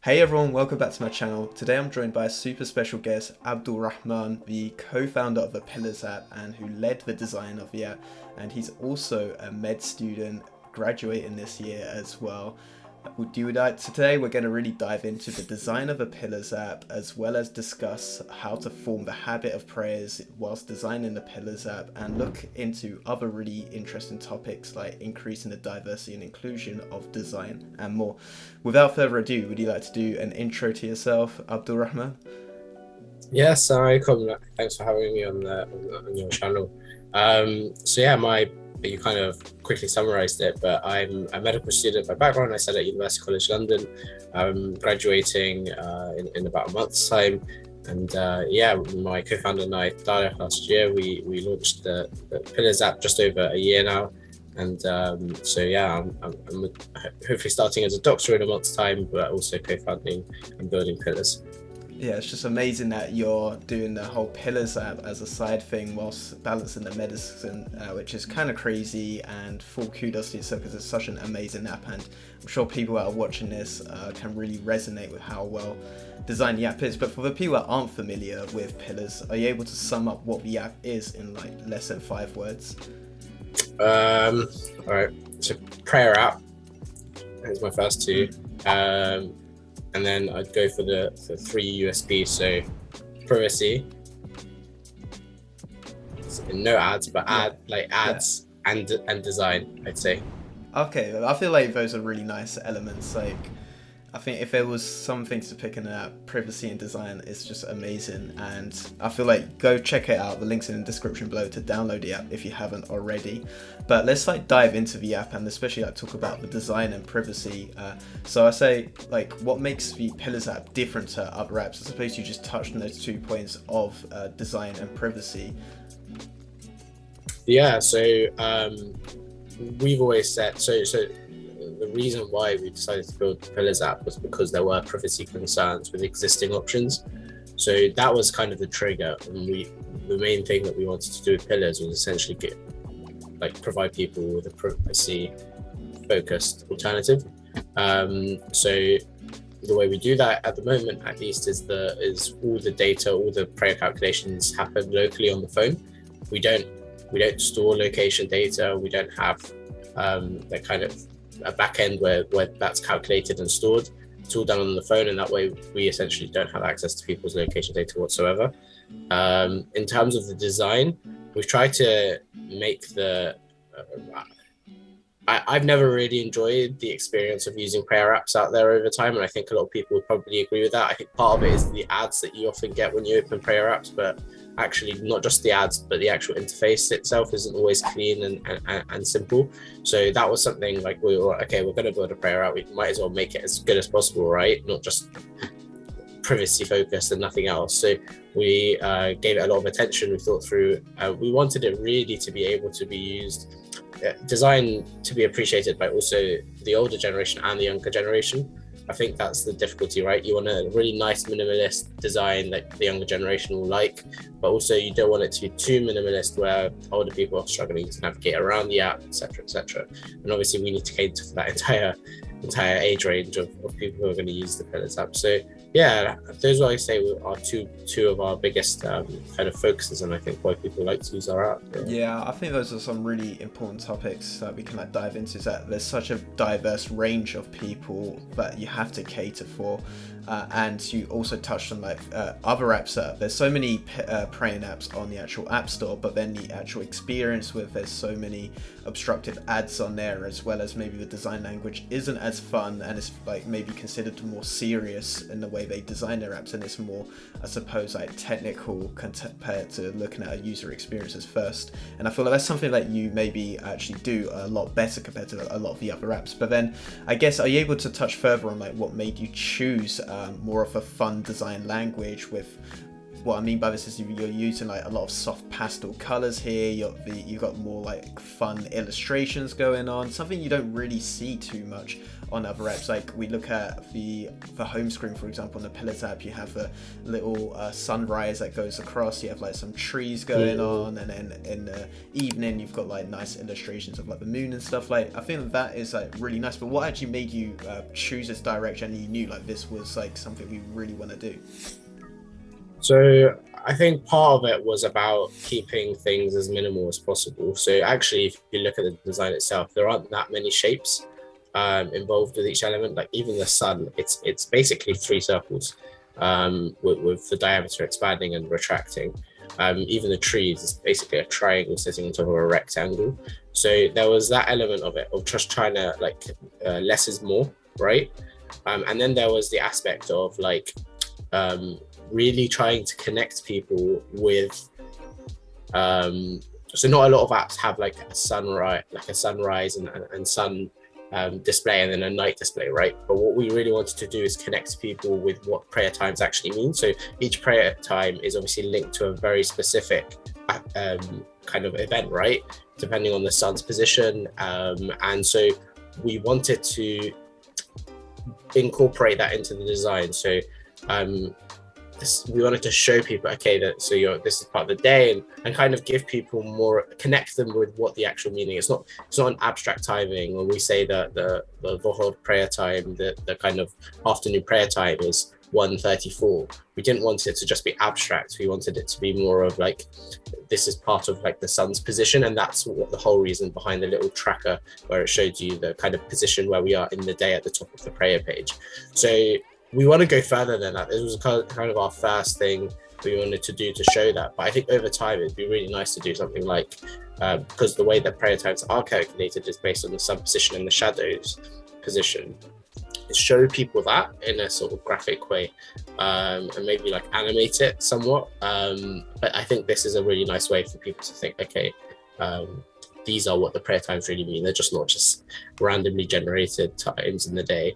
Hey everyone, welcome back to my channel. Today I'm joined by a super special guest, Abdul-Rahman, the co-founder of the Pillars App and who led the design of the app. And he's also a med student graduating this year as well. Today we're going to really dive into the design of a Pillars app as well as discuss how to form the habit of prayers whilst designing the Pillars app and look into other really interesting topics like increasing the diversity and inclusion of design and more. Without further ado, would you like to do an intro to yourself, Abdul Rahman? Yes, I come. Thanks for having me on your channel. You kind of quickly summarized it, but I'm a medical student by background. I studied at University College London. I'm graduating in about a month's time. And my co-founder and I, Dalia, last year, we launched the Pillars app just over a year now. And I'm hopefully starting as a doctor in a month's time, but also co-founding and building Pillars. Yeah, it's just amazing that you're doing the whole Pillars app as a side thing whilst balancing the medicine, which is kind of crazy, and full kudos to yourself because it's such an amazing app, and I'm sure people that are watching this can really resonate with how well designed the app is. But for the people that aren't familiar with Pillars, are you able to sum up what the app is in like less than 5 words? All right, so prayer app is my first two. And then I'd go for the 3 USP, so privacy, so no ads, but ads and design, I'd say. Okay, I feel like those are really nice elements. Like, I think if there was something to pick in that, privacy and design is just amazing, and I feel like go check it out. The link's in the description below to download the app if you haven't already. But let's dive into the app and especially talk about the design and privacy. So I say what makes the Pillars app different to other apps? I suppose you just touched on those 2 points of design and privacy. Yeah, so we've always said the reason why we decided to build the Pillars app was because there were privacy concerns with existing options. So that was kind of the trigger. And the main thing that we wanted to do with Pillars was essentially provide people with a privacy focused alternative. So the way we do that at the moment, at least, is all the data, all the prayer calculations happen locally on the phone. We don't store location data. We don't have that kind of a back end where that's calculated and stored. It's all done on the phone, and that way we essentially don't have access to people's location data whatsoever. In terms of the design, we've tried to make I've never really enjoyed the experience of using prayer apps out there over time, and I think a lot of people would probably agree with that. I think part of it is the ads that you often get when you open prayer apps, but actually not just the ads, but the actual interface itself isn't always clean and simple. So that was something like we were, okay, we're going to build a prayer app, we might as well make it as good as possible, right? Not just privacy focused and nothing else. So we gave it a lot of attention. We thought through, we wanted it really to be able to be used, design to be appreciated by also the older generation and the younger generation. I think that's the difficulty, right? You want a really nice minimalist design that the younger generation will like, but also you don't want it to be too minimalist where older people are struggling to navigate around the app, etc., etc. And obviously we need to cater for that entire age range of people who are going to use the Pillars app. So yeah, those are, I say, are two of our biggest kind of focuses, and I think why people like to use our app. Yeah, I think those are some really important topics that we can dive into, is that there's such a diverse range of people that you have to cater for. And you also touched on other apps. There's so many praying apps on the actual app store, but then the actual experience with there's so many obstructive ads on there, as well as maybe the design language isn't as fun and it's maybe considered more serious in the way they design their apps, and it's more, I suppose, technical compared to looking at a user experiences first. And I feel like that's something that you maybe actually do a lot better compared to a lot of the other apps. But then I guess, are you able to touch further on what made you choose more of a fun design language with what I mean by this is you're using like a lot of soft pastel colors here. You've got more like fun illustrations going on, something you don't really see too much on other apps. Like we look at the home screen, for example, on the Pillars app, you have a little sunrise that goes across. You have like some trees going on, and then in the evening you've got like nice illustrations of like the moon and stuff. Like I think that is like really nice. But what actually made you choose this direction? You knew like this was like something we really want to do. So I think part of it was about keeping things as minimal as possible. So actually, if you look at the design itself, there aren't that many shapes involved with each element. Like even the sun, it's basically 3 circles with the diameter expanding and retracting. Even the trees is basically a triangle sitting on top of a rectangle. So there was that element of it, of just trying to like less is more, right? And then there was the aspect of like really trying to connect people with so not a lot of apps have like a sunrise and sun display and then a night display, right? But what we really wanted to do is connect people with what prayer times actually mean. So each prayer time is obviously linked to a very specific kind of event, right? Depending on the sun's position. And so we wanted to incorporate that into the design. So we wanted to show people, okay, that this is part of the day, and kind of give people more, connect them with what the actual meaning is. It's not an abstract timing. When we say that the Dhuhr prayer time, the kind of afternoon prayer time is 1:34, we didn't want it to just be abstract. We wanted it to be more of like, this is part of like the sun's position, and that's what the whole reason behind the little tracker where it showed you the kind of position where we are in the day at the top of the prayer page. So we want to go further than that. This was kind of our first thing we wanted to do to show that. But I think over time, it'd be really nice to do something like, because the way that prayer times are calculated is based on the sun position and the shadows position, is show people that in a sort of graphic way, and maybe like animate it somewhat. But I think this is a really nice way for people to think, okay, these are what the prayer times really mean. They're just not just randomly generated times in the day.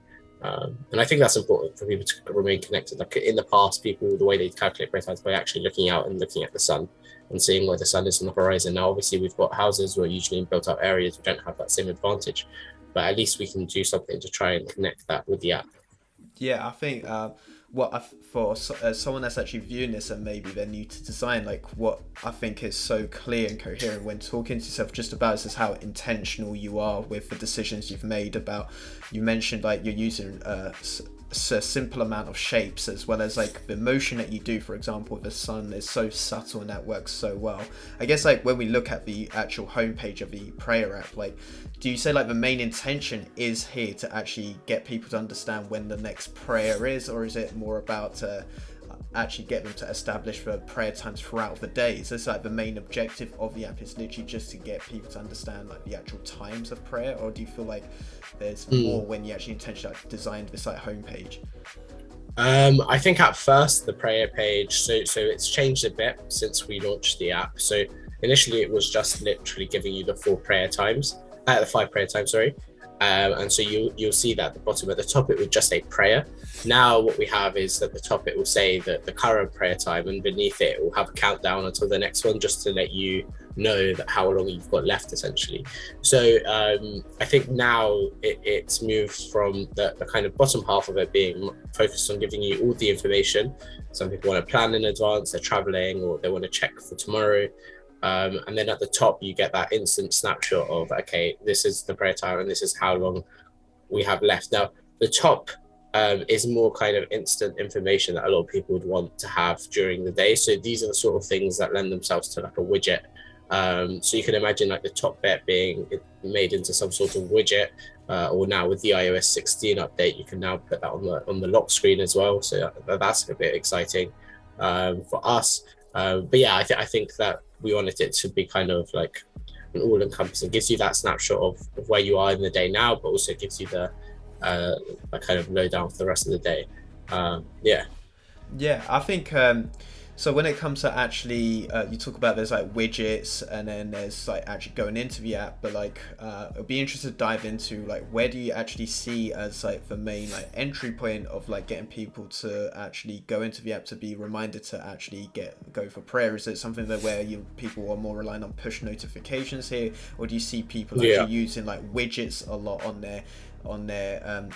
And I think that's important for people to remain connected. Like in the past, people, the way they calculate prayer times by actually looking out and looking at the sun and seeing where the sun is on the horizon. Now, obviously, we've got houses, we're usually in built up areas, we don't have that same advantage, but at least we can do something to try and connect that with the app. Yeah, I think for someone that's actually viewing this and maybe they're new to design, like what I think is so clear and coherent when talking to yourself just about this is how intentional you are with the decisions you've made. About, you mentioned like you're using a simple amount of shapes, as well as like the motion that you do. For example, the sun is so subtle and that works so well. I guess like when we look at the actual homepage of the prayer app, like, do you say like the main intention is here to actually get people to understand when the next prayer is, or is it more about actually get them to establish the prayer times throughout the day? So it's like the main objective of the app is literally just to get people to understand like the actual times of prayer, or do you feel like there's more when you actually intentionally like designed this like homepage? I think at first the prayer page, so it's changed a bit since we launched the app. So initially it was just literally giving you the 5 prayer times, sorry. And so you'll see that at the bottom, at the top it would just say prayer. Now what we have is at the top it will say that the current prayer time, and beneath it will have a countdown until the next one, just to let you know that how long you've got left essentially. So I think now it's moved from the kind of bottom half of it being focused on giving you all the information. Some people want to plan in advance, they're traveling, or they want to check for tomorrow. And then at the top, you get that instant snapshot of, okay, this is the prayer time and this is how long we have left. Now, the top is more kind of instant information that a lot of people would want to have during the day. So these are the sort of things that lend themselves to like a widget. So you can imagine like the top bit being made into some sort of widget, or now with the iOS 16 update, you can now put that on the lock screen as well. So that's a bit exciting for us. But yeah, I think that we wanted it to be kind of like an all-encompassing, gives you that snapshot of where you are in the day now, but also gives you the kind of lowdown for the rest of the day. Yeah, I think So when it comes to actually, you talk about there's like widgets, and then there's like actually going into the app, but like it'd be interested to dive into like where do you actually see as like the main like entry point of like getting people to actually go into the app to be reminded to actually go for prayer? Is it something that where people are more relying on push notifications here, or do you see people actually using like widgets a lot on their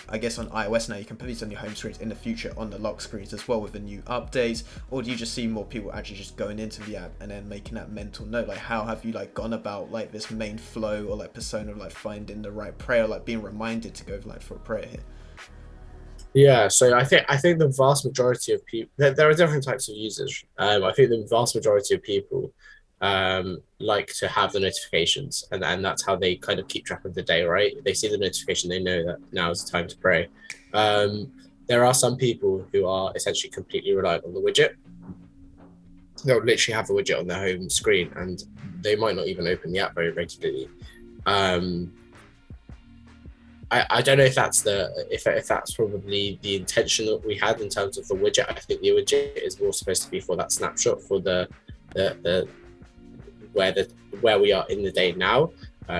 I guess on iOS now you can put these on your home screens, in the future on the lock screens as well with the new updates? Or do you just see more people actually just going into the app and then making that mental note? Like how have you like gone about like this main flow or like persona of like finding the right prayer, like being reminded to go like for a prayer here? Yeah, so I think the vast majority of people, there are different types of users. I think the vast majority of people like to have the notifications, and that's how they kind of keep track of the day, right? They see the notification, they know that now is the time to pray. Um, there are some people who are essentially completely reliant on the widget. They'll literally have the widget on their home screen, and they might not even open the app very regularly. Um, I don't know if that's if that's probably the intention that we had in terms of the widget. I think the widget is more supposed to be for that snapshot for the where the where we are in the day now,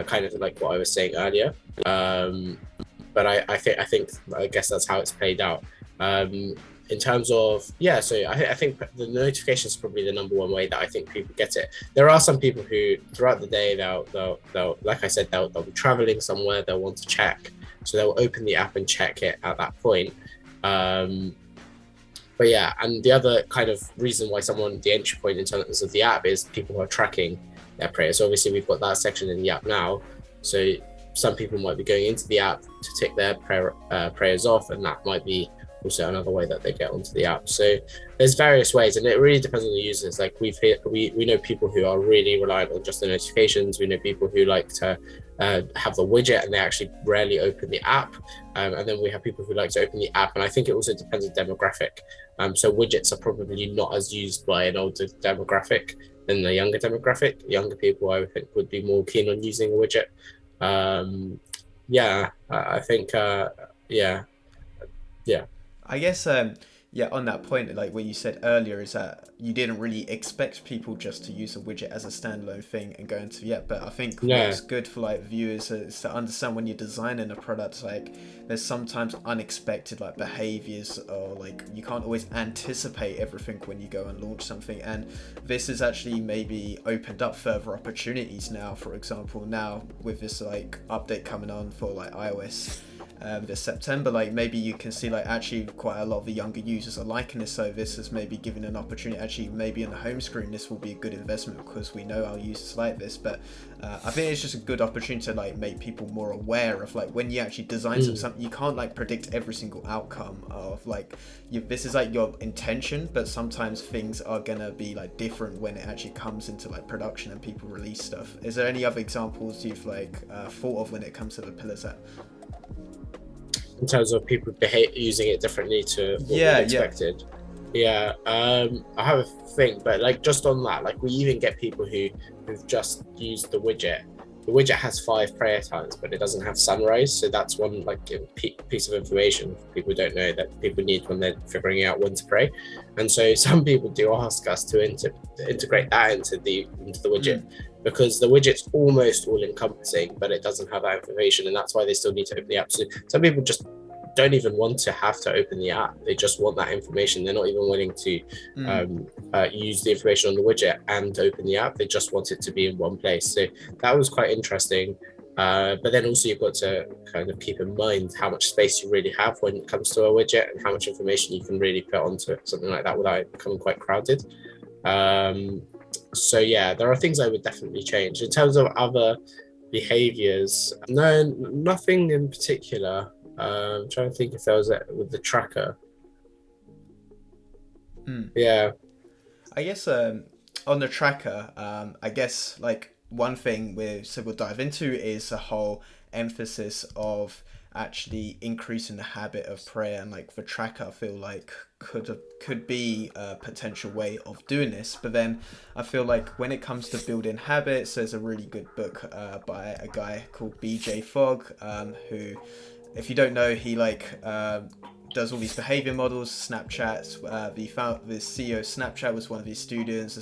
kind of like what I was saying earlier. But I guess that's how it's played out. In terms of so I think the notification is probably the number one way that I think people get it. There are some people who throughout the day they'll like I said they'll be traveling somewhere, they'll want to check, so they'll open the app and check it at that point. But yeah, and the other kind of reason why the entry point in terms of the app is people who are tracking their prayers. So obviously we've got that section in the app now, so some people might be going into the app to tick their prayers off, and that might be also another way that they get onto the app. So there's various ways, and it really depends on the users. Like we know people who are really reliant on just the notifications. We know people who like to have the widget and they actually rarely open the app, and then we have people who like to open the app, and I think it also depends on demographic. So widgets are probably not as used by an older demographic than the younger demographic. Younger people, I think, would be more keen on using a widget. I think yeah. I guess on that point, like what you said earlier, is that you didn't really expect people just to use a widget as a standalone thing and go into the app. But I think what's good for like viewers is to understand when you're designing a product, like there's sometimes unexpected like behaviors, or like you can't always anticipate everything when you go and launch something. And this has actually maybe opened up further opportunities now. For example, now with this like update coming on for like iOS this September, like maybe you can see like actually quite a lot of the younger users are liking this, so this is maybe giving an opportunity. Actually maybe in the home screen this will be a good investment because we know our users like this. But I think it's just a good opportunity to like make people more aware of like when you actually design something, you can't like predict every single outcome of like this is like your intention, but sometimes things are gonna be like different when it actually comes into like production and people release stuff. Is there any other examples you've like thought of when it comes to the Pillars app? In terms of people using it differently to what we expected. I have a think, but like just on that, like we even get people who've just used the widget. The widget has 5 prayer times, but it doesn't have sunrise. So that's one like piece of information people don't know that people need when they're figuring out when to pray. And so some people do ask us to integrate that into the widget, because the widget's almost all encompassing, but it doesn't have that information, and that's why they still need to open the app. So some people just don't even want to have to open the app. They just want that information. They're not even willing to use the information on the widget and open the app. They just want it to be in one place. So that was quite interesting. But then also you've got to kind of keep in mind how much space you really have when it comes to a widget, and how much information you can really put onto it, something like that, without it becoming quite crowded. So yeah, there are things I would definitely change. In terms of other behaviors, no, nothing in particular. I'm trying to think if there was with the tracker. Yeah. I guess on the tracker, I guess like one thing we'll dive into is a whole emphasis of actually increasing the habit of prayer, and like the tracker I feel like could be a potential way of doing this. But then I feel like when it comes to building habits, there's a really good book by a guy called BJ Fogg, who, if you don't know, he like does all these behavior models, Snapchats. The CEO of Snapchat was one of his students.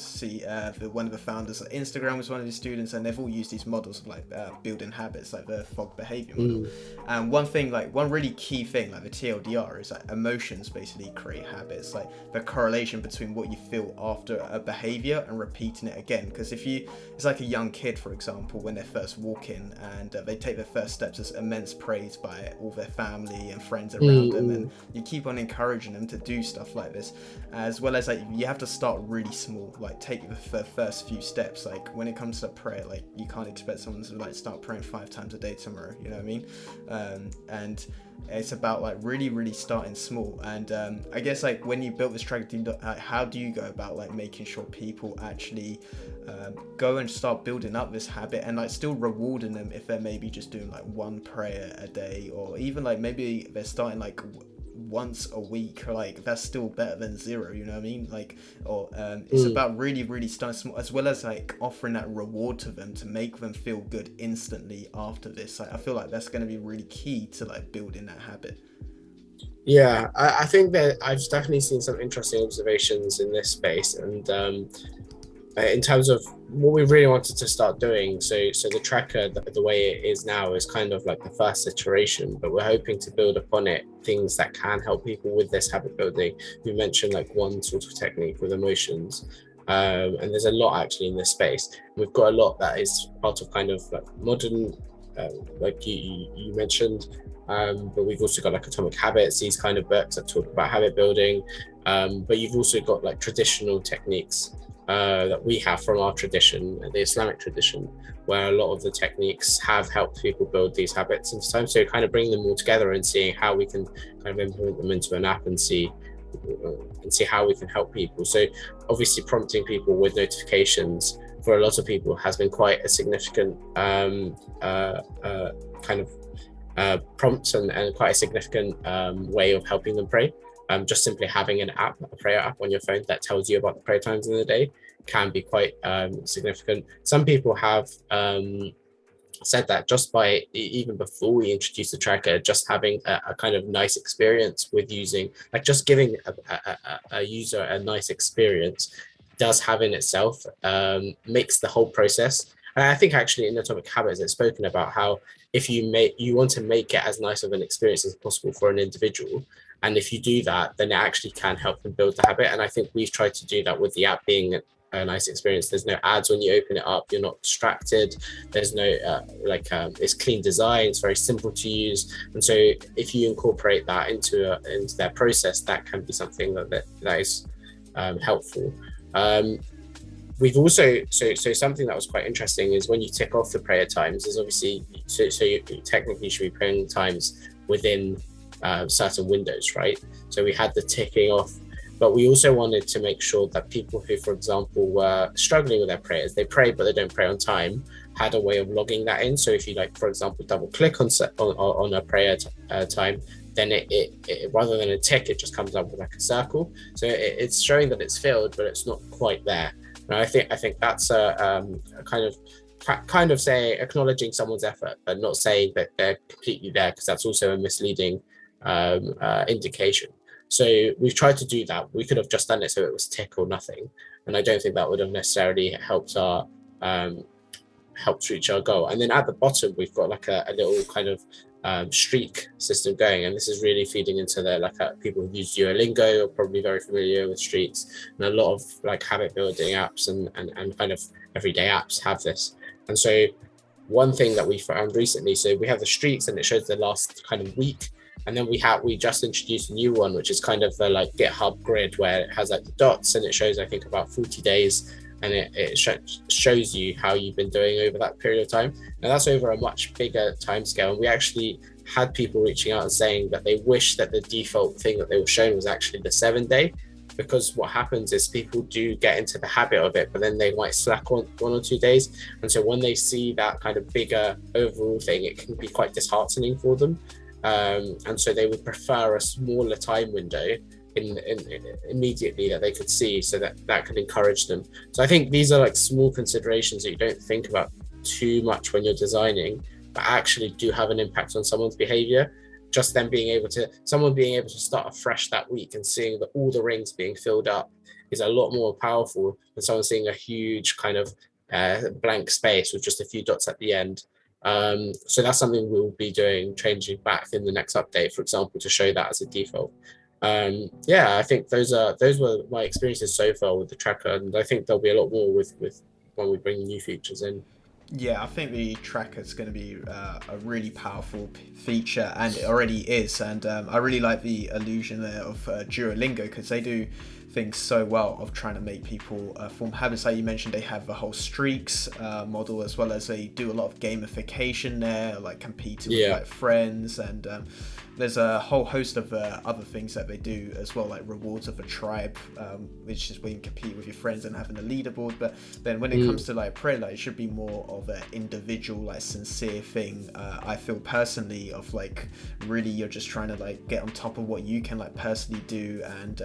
One of the founders of Instagram was one of his students, and they've all used these models of like building habits, like the fog behavior model. And one really key thing, like the TLDR, is that emotions basically create habits, like the correlation between what you feel after a behavior and repeating it again. Because it's like a young kid, for example, when they're first walking and they take their first steps, as immense praise by all their family and friends around them, and you keep on encouraging them to do stuff like this, as well as like you have to start really small, like take the first few steps. Like when it comes to prayer, like you can't expect someone to like start praying 5 times a day tomorrow, you know what I mean? And it's about like really starting small. And I guess like when you built this strategy, how do you go about like making sure people actually go and start building up this habit, and like still rewarding them if they're maybe just doing like 1 prayer a day, or even like maybe they're starting like once a week, like that's still better than 0, you know what I mean? Like, or it's about really starting small, as well as like offering that reward to them to make them feel good instantly after this. Like I feel like that's going to be really key to like building that habit. Yeah, I think that I've definitely seen some interesting observations in this space, and in terms of what we really wanted to start doing. So the tracker, the way it is now, is kind of like the first iteration, but we're hoping to build upon it things that can help people with this habit building. We mentioned like one sort of technique with emotions, and there's a lot actually in this space. We've got a lot that is part of kind of like modern, like you mentioned, but we've also got like Atomic Habits, these kind of books that talk about habit building, but you've also got like traditional techniques that we have from our tradition, the Islamic tradition, where a lot of the techniques have helped people build these habits in time. So kind of bringing them all together and seeing how we can kind of implement them into an app and see how we can help people. So obviously prompting people with notifications for a lot of people has been quite a significant kind of prompts and quite a significant way of helping them pray. Just simply having an app, a prayer app on your phone that tells you about the prayer times in the day can be quite significant. Some people have said that just by, even before we introduced the tracker, just having a kind of nice experience with using, like just giving a user a nice experience does have in itself, makes the whole process. And I think actually in Atomic Habits, it's spoken about how if you want to make it as nice of an experience as possible for an individual, and if you do that, then it actually can help them build the habit. And I think we've tried to do that with the app being a nice experience. There's no ads when you open it up. You're not distracted. There's no it's clean design. It's very simple to use. And so if you incorporate that into their process, that can be something that is helpful. We've also, so something that was quite interesting is when you tick off the prayer times, is obviously, so you technically should be praying times within certain windows, right? So we had the ticking off, but we also wanted to make sure that people who, for example, were struggling with their prayers, they pray but they don't pray on time, had a way of logging that in. So if you, like, for example, double click on a prayer time, then it rather than a tick, it just comes up with like a circle. So it's showing that it's filled, but it's not quite there. And I think that's a kind of say acknowledging someone's effort, but not saying that they're completely there, because that's also a misleading indication. So we've tried to do that. We could have just done it so it was tick or nothing, and I don't think that would have necessarily helped reach our goal. And then at the bottom, we've got like a little kind of streak system going, and this is really feeding into the people who use Duolingo are probably very familiar with streaks, and a lot of like habit building apps and kind of everyday apps have this. And so one thing that we found recently, so we have the streaks and it shows the last kind of week, and then we just introduced a new one, which is kind of the like GitHub grid, where it has like the dots and it shows I think about 40 days, and it shows you how you've been doing over that period of time. Now that's over a much bigger time scale, and we actually had people reaching out and saying that they wish that the default thing that they were shown was actually the 7-day, because what happens is people do get into the habit of it, but then they might slack on 1 or 2 days, and so when they see that kind of bigger overall thing, it can be quite disheartening for them, and so they would prefer a smaller time window in immediately that they could see, so that could encourage them. So I think these are like small considerations that you don't think about too much when you're designing, but actually do have an impact on someone's behavior. just then someone being able to start afresh that week and seeing that all the rings being filled up is a lot more powerful than someone seeing a huge kind of blank space with just a few dots at the end. So that's something we'll be doing, changing back in the next update, for example, to show that as a default. I think those were my experiences so far with the tracker, and I think there'll be a lot more with when we bring new features in. Yeah, I think the tracker is going to be a really powerful feature, and it already is. And I really like the illusion there of Duolingo, because they do things so well of trying to make people form habits. Like you mentioned, they have the whole streaks model, as well as they do a lot of gamification there, like competing with like friends, and there's a whole host of other things that they do as well, like rewards of a tribe, which is where you can compete with your friends and having a leaderboard. But then when it comes to like prayer, like it should be more of an individual, like sincere thing. I feel personally of like really you're just trying to like get on top of what you can like personally do, and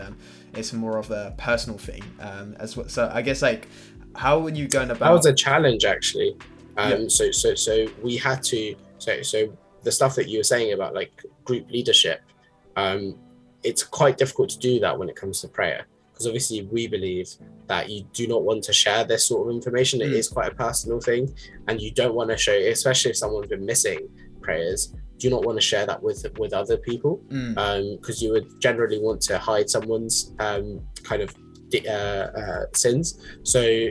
it's more of a personal thing as well. So I guess like how were you going about? That was a challenge actually. So we had to so the stuff that you were saying about like group leadership, it's quite difficult to do that when it comes to prayer, because obviously we believe that you do not want to share this sort of information. It is quite a personal thing, and you don't want to show, especially if someone's been missing prayers, do not want to share that with other people, because you would generally want to hide someone's kind of sins. So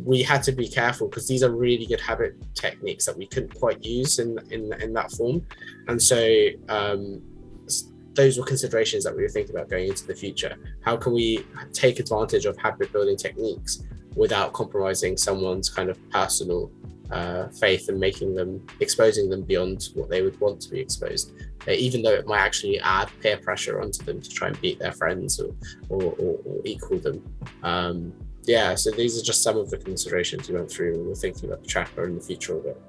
we had to be careful, because these are really good habit techniques that we couldn't quite use in that form. And so those were considerations that we were thinking about going into the future. How can we take advantage of habit building techniques without compromising someone's kind of personal faith and exposing them beyond what they would want to be exposed, even though it might actually add peer pressure onto them to try and beat their friends or equal them. So these are just some of the considerations we went through when we're thinking about the tracker in the future of it.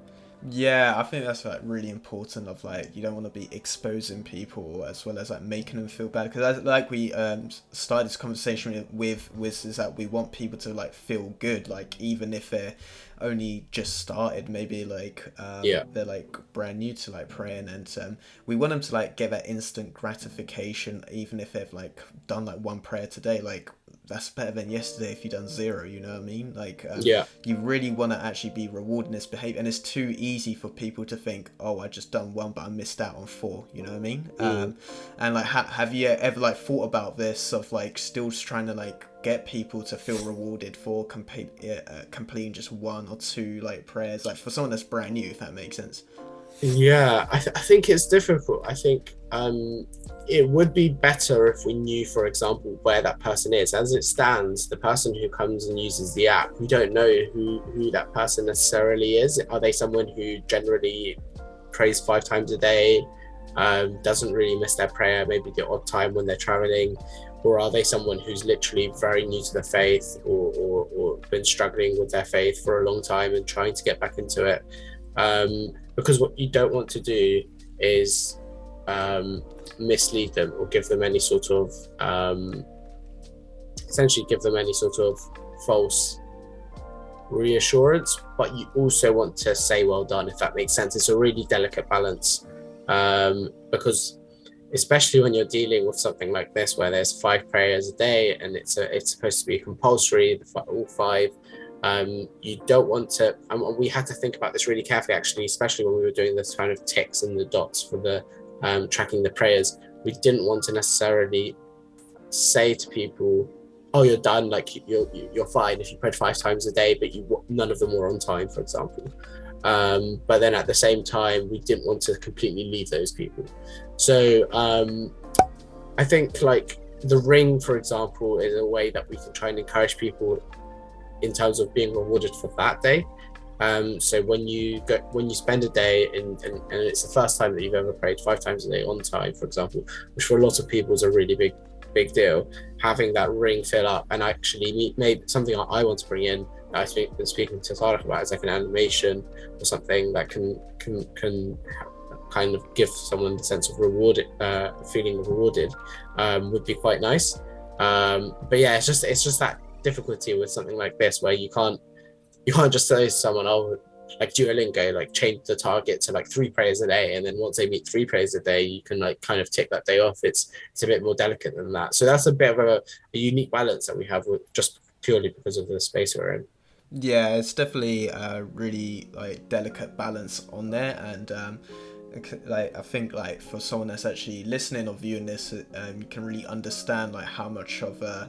Yeah, I think that's like really important, of like you don't want to be exposing people as well as like making them feel bad, because like we started this conversation with is that we want people to like feel good, like even if they're only just started, maybe like they're like brand new to like praying, and we want them to like get that instant gratification, even if they've like done like one prayer today. Like that's better than yesterday if you've done 0, you know what I mean? Like you really want to actually be rewarding this behavior, and it's too easy for people to think, oh, I just done 1 but I missed out on 4, you know what I mean? And like have you ever like thought about this, of like still just trying to like get people to feel rewarded for completing just 1 or 2 like prayers, like for someone that's brand new, if that makes sense? I think it's difficult. I think it would be better if we knew, for example, where that person is. As it stands, the person who comes and uses the app, we don't know who that person necessarily is. Are they someone who generally prays 5 times a day, doesn't really miss their prayer, maybe the odd time when they're traveling? Or are they someone who's literally very new to the faith, or been struggling with their faith for a long time and trying to get back into it? Because what you don't want to do is mislead them or give them any sort of false reassurance, but you also want to say well done, if that makes sense. It's a really delicate balance, because especially when you're dealing with something like this, where there's 5 prayers a day and it's supposed to be compulsory, all 5. You don't want to, and we had to think about this really carefully actually, especially when we were doing this kind of ticks and the dots for the tracking the prayers. We didn't want to necessarily say to people, oh, you're done, like you're fine if you prayed 5 times a day, but none of them were on time, for example. But then at the same time, we didn't want to completely leave those people. So I think like the ring, for example, is a way that we can try and encourage people in terms of being rewarded for that day. So when you spend a day and it's the first time that you've ever prayed 5 times a day on time, for example, which for a lot of people is a really big deal, having that ring fill up, and actually maybe something I want to bring in, I think been speaking to Tarek about, is like an animation or something that can kind of give someone the sense of feeling rewarded, would be quite nice. But yeah, it's just that difficulty with something like this, where you can't just say to someone, oh, like Duolingo, like change the target to like 3 prayers a day, and then once they meet 3 prayers a day, you can like kind of tick that day off. It's a bit more delicate than that. So that's a bit of a unique balance that we have with just purely because of the space we're in. Yeah, it's definitely a really like delicate balance on there, and like I think like for someone that's actually listening or viewing this, you can really understand like how much of a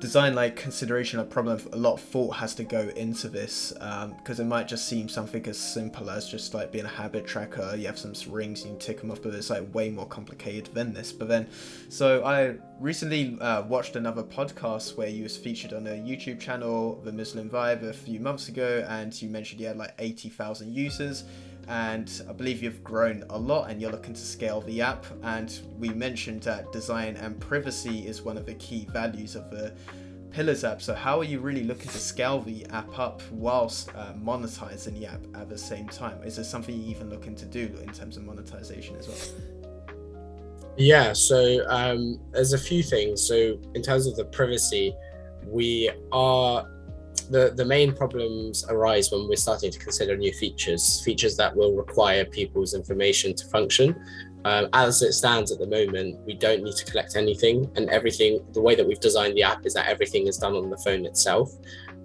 design like consideration or problem, a lot of thought has to go into this, because it might just seem something as simple as just like being a habit tracker. You have some rings, you can tick them off, but it's like way more complicated than this. But then, so I recently watched another podcast where you was featured on a YouTube channel, The Muslim Vibe, a few months ago, and you mentioned you had like 80,000 users. And I believe you've grown a lot and you're looking to scale the app. And we mentioned that design and privacy is one of the key values of the Pillars app. So how are you really looking to scale the app up whilst monetizing the app at the same time? Is there something you're even looking to do in terms of monetization as well? Yeah, so there's a few things. So in terms of the privacy, we are the main problems arise when we're starting to consider new features that will require people's information to function. As it stands at the moment, we don't need to collect anything, and everything, the way that we've designed the app is that everything is done on the phone itself.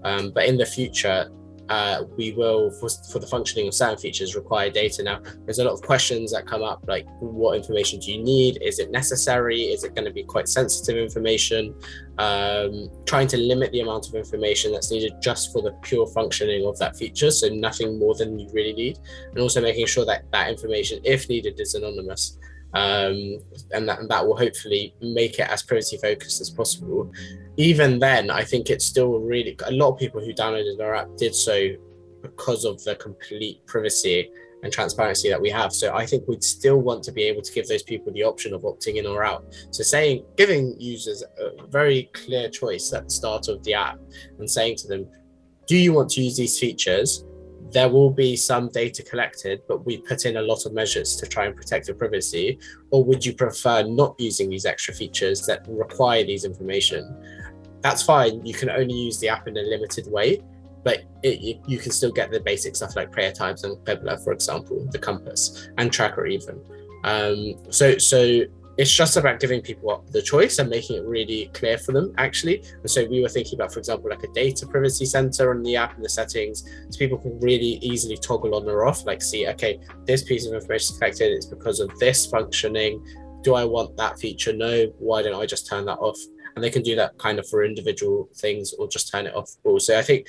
But in the future, we will, for the functioning of certain features, require data. Now, there's a lot of questions that come up, like what information do you need? Is it necessary? Is it going to be quite sensitive information? Trying to limit the amount of information that's needed just for the pure functioning of that feature, so nothing more than you really need, and also making sure that that information, if needed, is anonymous. And that will hopefully make it as privacy focused as possible. Even then, I think it's still really, a lot of people who downloaded our app did so because of the complete privacy and transparency that we have. So I think we'd still want to be able to give those people the option of opting in or out. So giving users a very clear choice at the start of the app and saying to them, do you want to use these features? There will be some data collected, but we put in a lot of measures to try and protect your privacy. Or would you prefer not using these extra features that require these information? That's fine. You can only use the app in a limited way, but you can still get the basic stuff like prayer times and Qibla, for example, the compass and tracker even. So it's just about giving people the choice and making it really clear for them, actually. And so we were thinking about, for example, like a data privacy center on the app and the settings, so people can really easily toggle on or off, like see, okay, this piece of information is collected, it's because of this functioning. Do I want that feature? No. Why don't I just turn that off? And they can do that kind of for individual things or just turn it off. Also, I think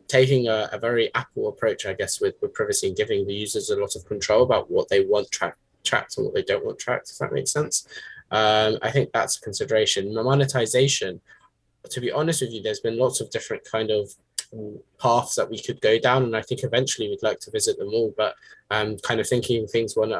taking a very Apple approach, I guess, with privacy and giving the users a lot of control about what they want tracked and what they don't want tracked, if that makes sense. I think that's a consideration. Monetization, to be honest with you, there's been lots of different kind of paths that we could go down, and I think eventually we'd like to visit them all, but kind of thinking things one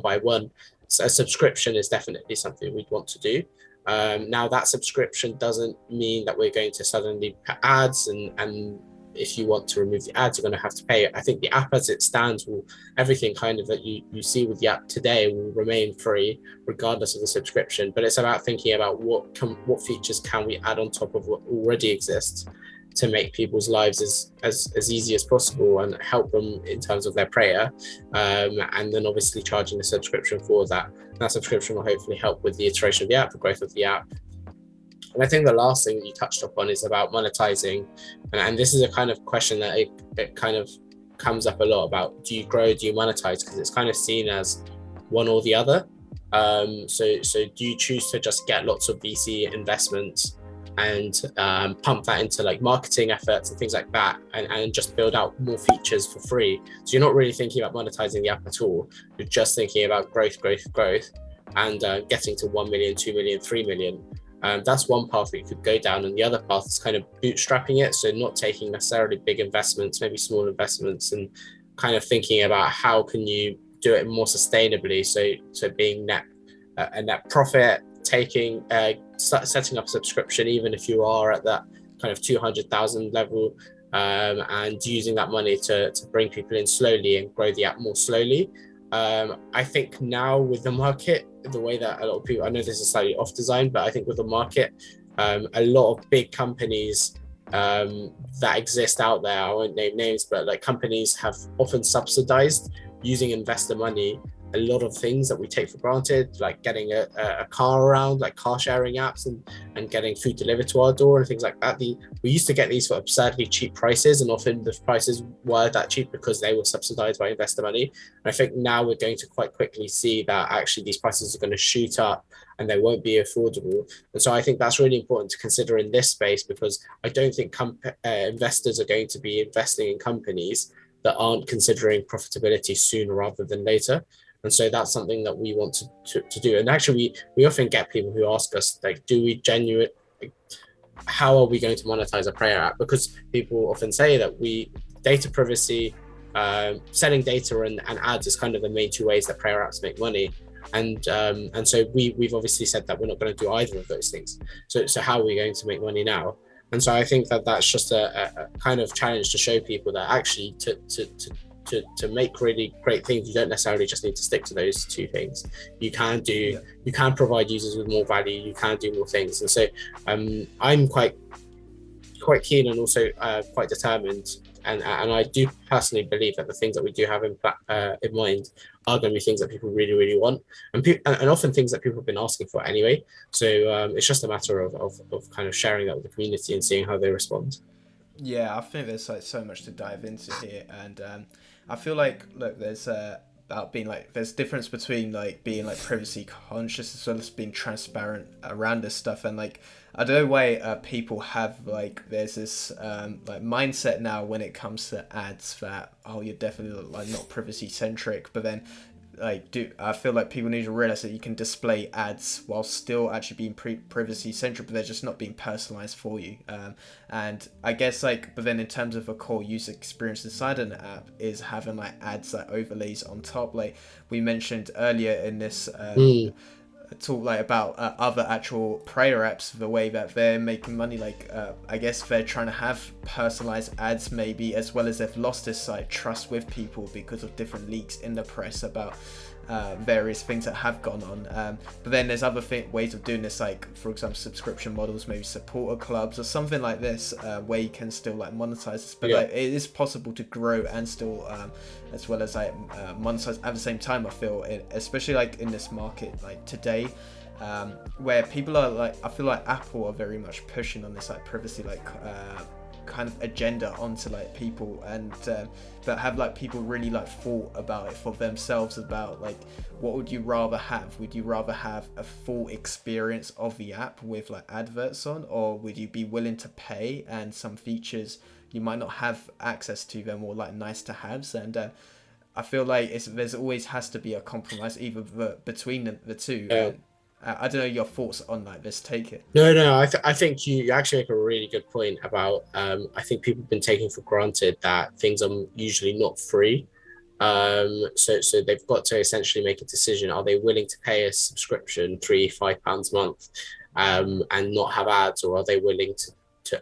by one. So a subscription is definitely something we'd want to do. Now that subscription doesn't mean that we're going to suddenly put ads, and if you want to remove the ads, you're going to have to pay. I think the app as it stands everything kind of that you see with the app today will remain free regardless of the subscription. But it's about thinking about what features can we add on top of what already exists to make people's lives as easy as possible and help them in terms of their prayer, and then obviously charging a subscription for that. That subscription will hopefully help with the iteration of the app, the growth of the app. And I think the last thing that you touched upon is about monetizing, and this is a kind of question that it kind of comes up a lot about: do you grow, do you monetize? Because it's kind of seen as one or the other. So do you choose to just get lots of VC investments and pump that into like marketing efforts and things like that, and just build out more features for free? So you're not really thinking about monetizing the app at all. You're just thinking about growth, and getting to 1 million, 2 million, 3 million. That's one path we could go down, and the other path is kind of bootstrapping it, so not taking necessarily big investments, maybe small investments, and kind of thinking about how can you do it more sustainably, so being a net profit, setting up a subscription even if you are at that kind of 200,000 level, and using that money to bring people in slowly and grow the app more slowly. I think now with the market, the way that a lot of people, I know this is slightly off design, but I think with the market, a lot of big companies that exist out there. I won't name names, but like companies have often subsidized using investor money a lot of things that we take for granted, like getting a car around, like car sharing apps, and getting food delivered to our door and things like that. We used to get these for absurdly cheap prices, and often the prices were that cheap because they were subsidized by investor money. And I think now we're going to quite quickly see that actually these prices are going to shoot up and they won't be affordable. And so I think that's really important to consider in this space, because I don't think investors are going to be investing in companies that aren't considering profitability sooner rather than later. And so that's something that we want to do. And actually, we often get people who ask us, like, how are we going to monetize a prayer app? Because people often say that data privacy, selling data and ads is kind of the main two ways that prayer apps make money. And so we've obviously said that we're not going to do either of those things. So how are we going to make money now? And so I think that that's just a kind of challenge to show people that actually to make really great things, you don't necessarily just need to stick to those two things. You can provide users with more value, you can do more things. And so I'm quite keen and also quite determined, and I do personally believe that the things that we do have in mind are going to be things that people really, really want, and often things that people have been asking for anyway. So it's just a matter of kind of sharing that with the community and seeing how they respond. Yeah, I think there's like so much to dive into here, and I feel like, look, there's about being like, there's difference between like being like privacy conscious as well as being transparent around this stuff. And like, I don't know why people have like, there's this like mindset now when it comes to ads that, oh, you're definitely like not privacy centric, but then like, I feel like people need to realize that you can display ads while still actually being privacy centric, but they're just not being personalized for you. And I guess like, but then in terms of a core user experience inside an app is having like ads that overlays on top. Like we mentioned earlier in this talk, like about other actual prayer apps, the way that they're making money. Like I guess they're trying to have personalized ads maybe, as well as they've lost this like trust with people because of different leaks in the press about various things that have gone on. But then there's other ways of doing this, like for example subscription models, maybe supporter clubs or something like this, where you can still like monetize this. But like, it is possible to grow and still as well as like monetize at the same time. I feel especially like in this market like today, where people are like, I feel like Apple are very much pushing on this like privacy like kind of agenda onto like people, and that have like people really like thought about it for themselves, about like, what would you rather have? Would you rather have a full experience of the app with like adverts on, or would you be willing to pay and some features you might not have access to them, or like nice to haves? And I feel like there's always has to be a compromise either between the two. I don't know your thoughts on like this. Take it. No. I think you actually make a really good point about. I think people have been taking for granted that things are usually not free. So they've got to essentially make a decision: are they willing to pay a subscription, £3-5 a month, and not have ads, or are they willing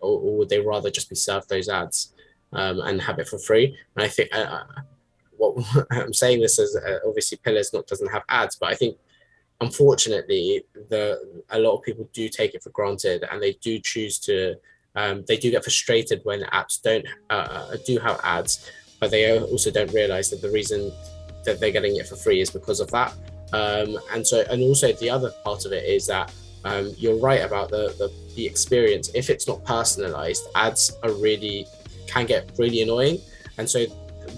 or would they rather just be served those ads and have it for free? And I think what I'm saying this as obviously Pillars doesn't have ads, but I think, unfortunately, a lot of people do take it for granted, and they do choose to. They do get frustrated when apps do have ads, but they also don't realize that the reason that they're getting it for free is because of that. And also the other part of it is that you're right about the experience. If it's not personalized, ads can get really annoying, and so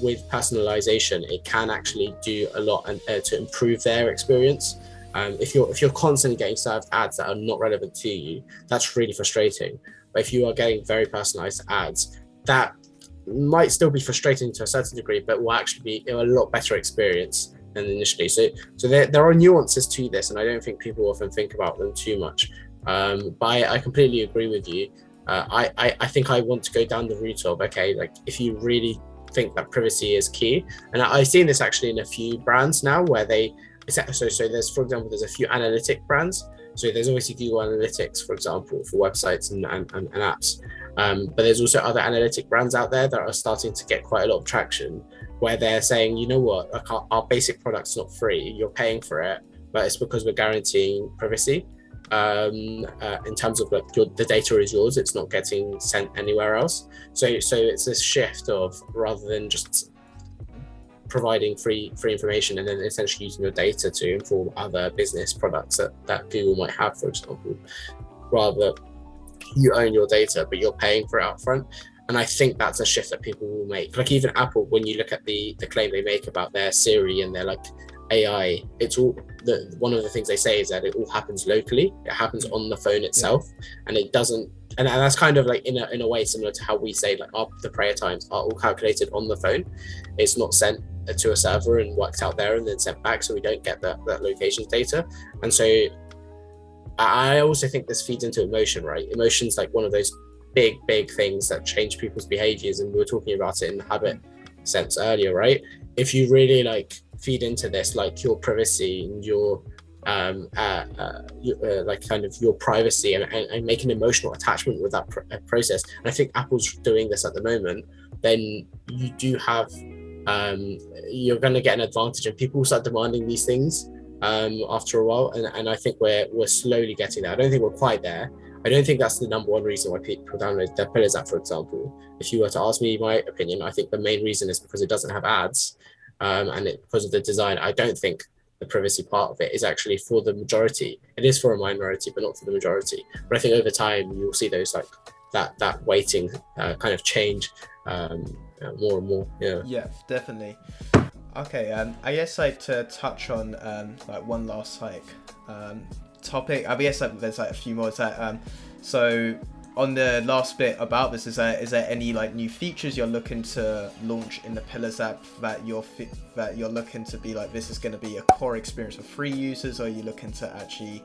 with personalization, it can actually do a lot to improve their experience. If you're constantly getting served ads that are not relevant to you, that's really frustrating. But if you are getting very personalized ads, that might still be frustrating to a certain degree, but will actually be a lot better experience than initially. So there are nuances to this, and I don't think people often think about them too much. But I completely agree with you. I think I want to go down the route of, okay, like if you really think that privacy is key, and I've seen this actually in a few brands now where so there's, for example, there's a few analytic brands. So there's obviously Google Analytics, for example, for websites and apps. But there's also other analytic brands out there that are starting to get quite a lot of traction, where they're saying, you know what, like our basic product's not free, you're paying for it, but it's because we're guaranteeing privacy. in terms of like the data is yours, it's not getting sent anywhere else. So it's this shift of, rather than just providing free information and then essentially using your data to inform other business products that Google might have, for example, rather you own your data but you're paying for it up front. And I think that's a shift that people will make. Like even Apple, when you look at the claim they make about their Siri and their like AI, it's all one of the things they say is that it all happens locally. It happens on the phone itself, and it doesn't. And that's kind of like in a way similar to how we say like the prayer times are all calculated on the phone. It's not sent to a server and worked out there and then sent back, so we don't get that locations data. And so I also think this feeds into emotion, right? Emotion's like one of those big things that change people's behaviors, and we were talking about it in the habit sense earlier, right? If you really like feed into this, like your privacy and your like kind of your privacy and make an emotional attachment with that process, and I think Apple's doing this at the moment, then you do have you're going to get an advantage, and people will start demanding these things after a while, and I think we're slowly getting there. I don't think we're quite there. I don't think that's the number one reason why people download the Pillars app, for example. If you were to ask me my opinion, I think the main reason is because it doesn't have ads, and because of the design. I don't think the privacy part of it is actually for the majority. It is for a minority, but not for the majority. But I think over time you'll see those like that weighting kind of change more and more. Yeah, definitely. Okay, I guess like to touch on like one last like topic. I guess like there's like a few more. Is that so on the last bit about this, is there any like new features you're looking to launch in the Pillars app that you're looking to be like, this is going to be a core experience for free users, or are you looking to actually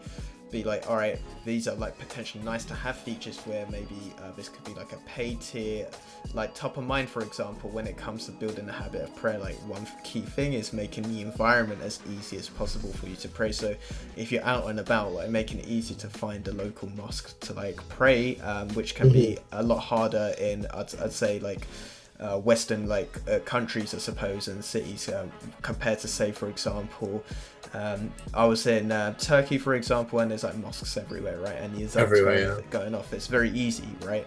be like, all right, these are like potentially nice to have features where maybe this could be like a paid tier, like top of mind, for example, when it comes to building the habit of prayer. Like one key thing is making the environment as easy as possible for you to pray. So if you're out and about, like making it easy to find a local mosque to like pray, which can be a lot harder in I'd say like Western like countries, I suppose, and cities compared to, say, for example, I was in Turkey, for example, and there's like mosques everywhere, right? And the azans going off. It's very easy, right?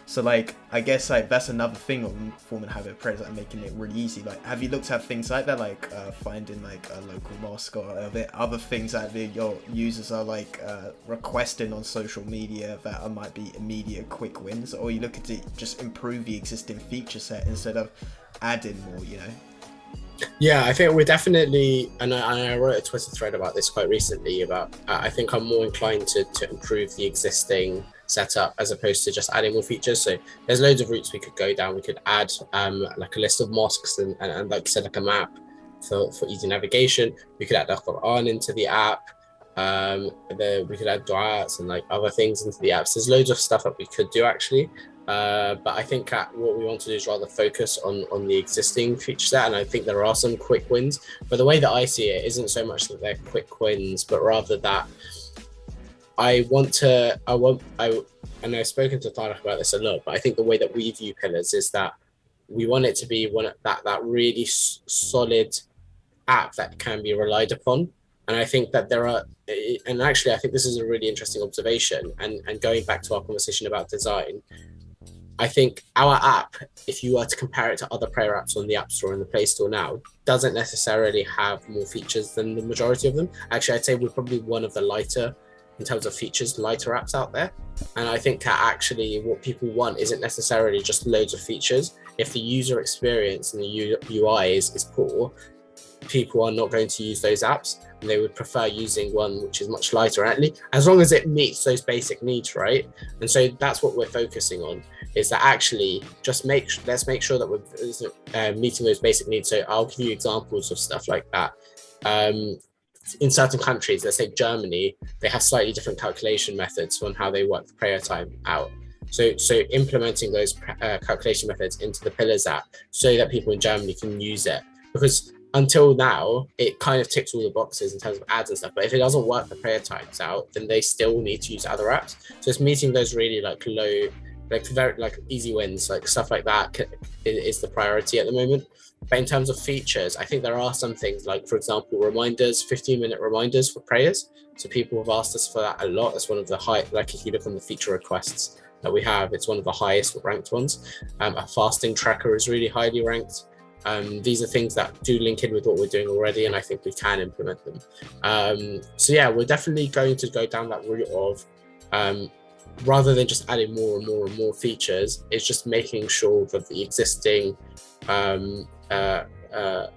So like I guess like that's another thing of forming habit of prayer, like making it really easy. Like have you looked at things like that, like finding like a local mosque, or are there other things that your users are like requesting on social media that might be immediate quick wins, or are you looking to just improve the existing feature set instead of adding more, you know? Yeah, I think we're definitely, and I wrote a Twitter thread about this quite recently, about I think I'm more inclined to improve the existing setup as opposed to just adding more features. So there's loads of routes we could go down. We could add like a list of mosques and like set like a map for easy navigation. We could add the Quran into the app. We could add du'as and like other things into the apps. There's loads of stuff that we could do actually. But I think what we want to do is rather focus on the existing feature set, and I think there are some quick wins. But the way that I see it isn't so much that they're quick wins, but rather that and I've spoken to Tarek about this a lot, but I think the way that we view Pillars is that we want it to be that really solid app that can be relied upon. And I think that there are, and actually I think this is a really interesting observation, and going back to our conversation about design, I think our app, if you were to compare it to other prayer apps on the App Store and the Play Store now, doesn't necessarily have more features than the majority of them. Actually, I'd say we're probably one of the lighter, in terms of features, lighter apps out there. And I think that actually what people want isn't necessarily just loads of features. If the user experience and the UI is poor, people are not going to use those apps, and they would prefer using one which is much lighter, as long as it meets those basic needs, right? And so that's what we're focusing on, is that actually let's make sure that we're meeting those basic needs. So I'll give you examples of stuff like that. In certain countries, let's say Germany, they have slightly different calculation methods on how they work the prayer time out. So implementing those calculation methods into the Pillars app so that people in Germany can use it, because until now, it kind of ticks all the boxes in terms of ads and stuff. But if it doesn't work the prayer times out, then they still need to use other apps. So it's meeting those really like low like very like easy wins, like stuff like that is the priority at the moment. But in terms of features, I think there are some things like, for example, reminders, 15-minute reminders for prayers. So people have asked us for that a lot. That's one of the high, like if you look on the feature requests that we have, it's one of the highest ranked ones. A fasting tracker is really highly ranked. These are things that do link in with what we're doing already, and I think we can implement them. So yeah, we're definitely going to go down that route of rather than just adding more and more and more features, it's just making sure that the existing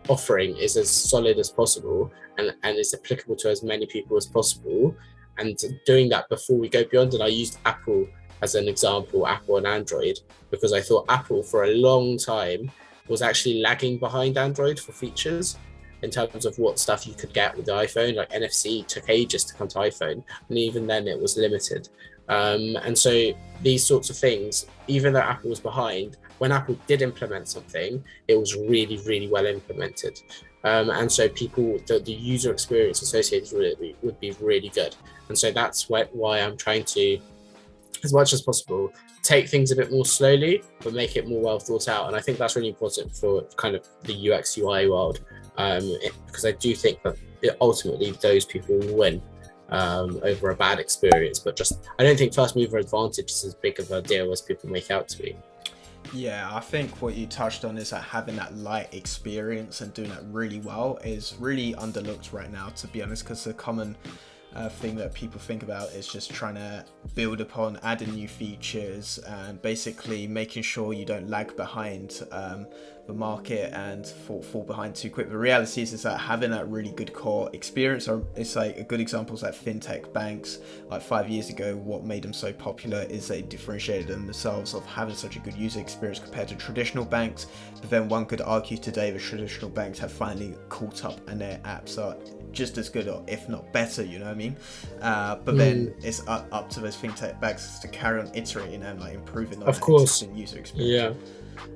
offering is as solid as possible and is applicable to as many people as possible, and doing that before we go beyond. And I used Apple as an example, Apple and Android, because I thought Apple for a long time was actually lagging behind Android for features in terms of what stuff you could get with the iPhone. Like NFC took ages to come to iPhone, and even then it was limited. And so these sorts of things, even though Apple was behind, when Apple did implement something, it was really, really well implemented. And so people, the user experience associated with it would be really good. And so that's why I'm trying to, as much as possible, take things a bit more slowly, but make it more well thought out. And I think that's really important for kind of the UX UI world, because I do think that ultimately those people will win over a bad experience. But just, I don't think first mover advantage is as big of a deal as people make out to be. Yeah, I think what you touched on is that having that light experience and doing that really well is really underlooked right now, to be honest, because the common thing that people think about is just trying to build upon, adding new features, and basically making sure you don't lag behind the market and fall behind too quick. The reality is that having that really good core experience, or it's like a good example is like fintech banks. Like 5 years ago, what made them so popular is they differentiated themselves of having such a good user experience compared to traditional banks. But then one could argue today the traditional banks have finally caught up and their apps are just as good, or if not better, you know what I mean? But then it's up to those fintech banks to carry on iterating and like improving on that existing user experience.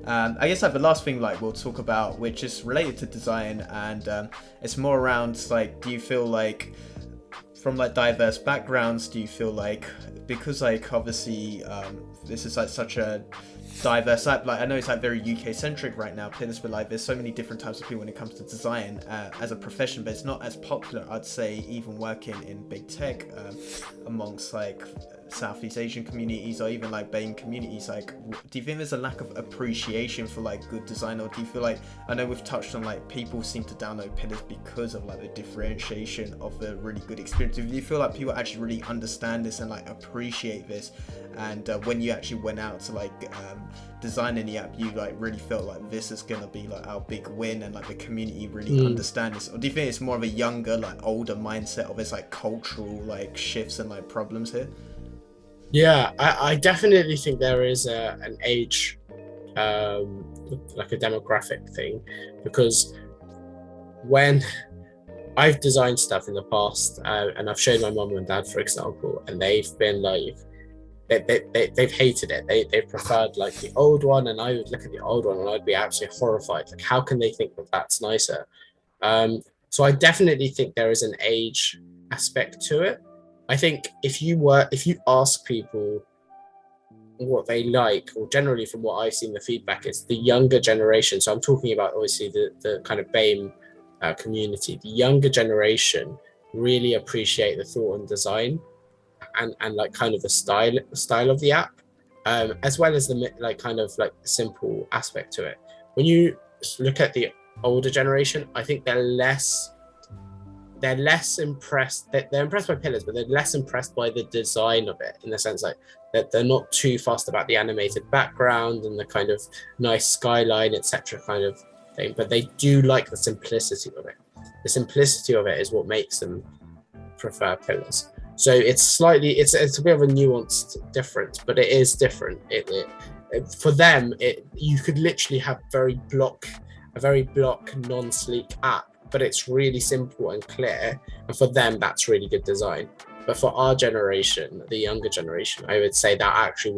I guess like the last thing like we'll talk about, which is related to design, and it's more around like, do you feel like from like diverse backgrounds, do you feel like, because like obviously this is like such a diverse app, like I know it's like very UK centric right now, Pillars, but like there's so many different types of people when it comes to design as a profession, but it's not as popular, I'd say, even working in big tech amongst like Southeast Asian communities or even like BAME communities. Like, do you think there's a lack of appreciation for like good design, or do you feel like, I know we've touched on like people seem to download Pillars because of like the differentiation of the really good experience? Do you feel like people actually really understand this and like appreciate this, and when you actually went out to like design any app, you like really felt like this is gonna be like our big win, and like the community really understand this? Or do you think it's more of a younger, like older mindset of it's like cultural like shifts and like problems here? Yeah, I definitely think there is an age, like a demographic thing, because when I've designed stuff in the past, and I've shown my mum and dad, for example, and they've been like, they've hated it. They preferred like the old one, and I would look at the old one and I'd be absolutely horrified. Like, how can they think that that's nicer? So I definitely think there is an age aspect to it. I think if you ask people what they like, or generally from what I've seen, the feedback is the younger generation. So I'm talking about obviously the kind of BAME community. The younger generation really appreciate the thought and design, and like kind of the style of the app, as well as the like kind of like simple aspect to it. When you look at the older generation, I think they're less impressed. They're impressed by Pillars, but they're less impressed by the design of it, in the sense like that they're not too fussed about the animated background and the kind of nice skyline, etc. kind of thing. But they do like the simplicity of it. The simplicity of it is what makes them prefer Pillars. So it's a bit of a nuanced difference, but it is different. For them, you could literally have a very block non-sleek app, but it's really simple and clear, and for them that's really good design. But for our generation, the younger generation, I would say people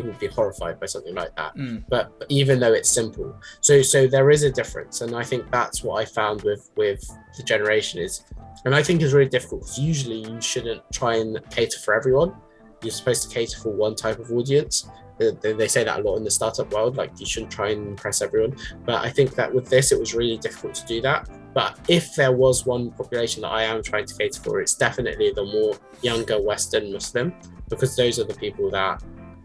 would be horrified by something like that. But even though it's simple, so there is a difference, and I think that's what I found with the generation is, and I think it's really difficult because usually you shouldn't try and cater for everyone. you're supposed to cater for one type of audience. They say that a lot in the startup world, like you shouldn't try and impress everyone. But I think that with this, it was really difficult to do that. But if there was one population that I am trying to cater for, it's definitely the more younger Western Muslim, because those are the people that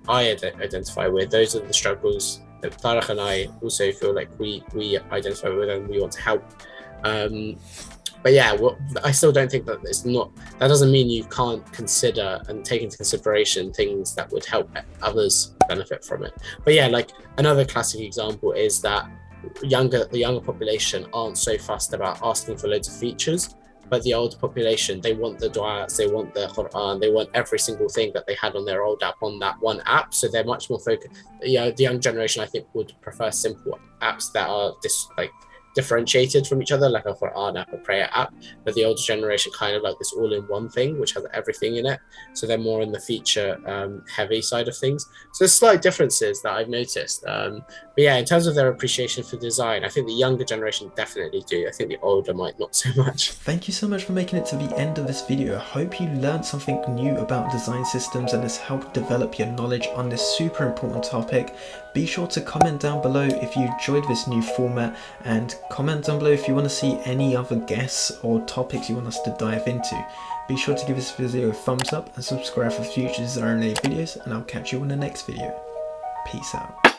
I identify with. Those are the struggles that Tariq and I also feel like we identify with and we want to help. But yeah, I still don't think that that doesn't mean you can't consider and take into consideration things that would help others benefit from it. But yeah, like another classic example is that the younger population aren't so fussed about asking for loads of features, but the older population, they want the du'as, they want the Quran, they want every single thing that they had on their old app on that one app. So they're much more focused. The young generation, I think, would prefer simple apps that are differentiated from each other, like a Quran app, a prayer app. But the older generation kind of like this all-in-one thing, which has everything in it. So they're more in the feature heavy side of things. So there's slight differences that I've noticed. But yeah, in terms of their appreciation for design, I think the younger generation definitely do. I think the older might not so much. Thank you so much for making it to the end of this video. I hope you learned something new about design systems and has helped develop your knowledge on this super important topic. Be sure to comment down below if you enjoyed this new format, and comment down below if you want to see any other guests or topics you want us to dive into. Be sure to give this video a thumbs up and subscribe for future design related videos, and I'll catch you in the next video. Peace out.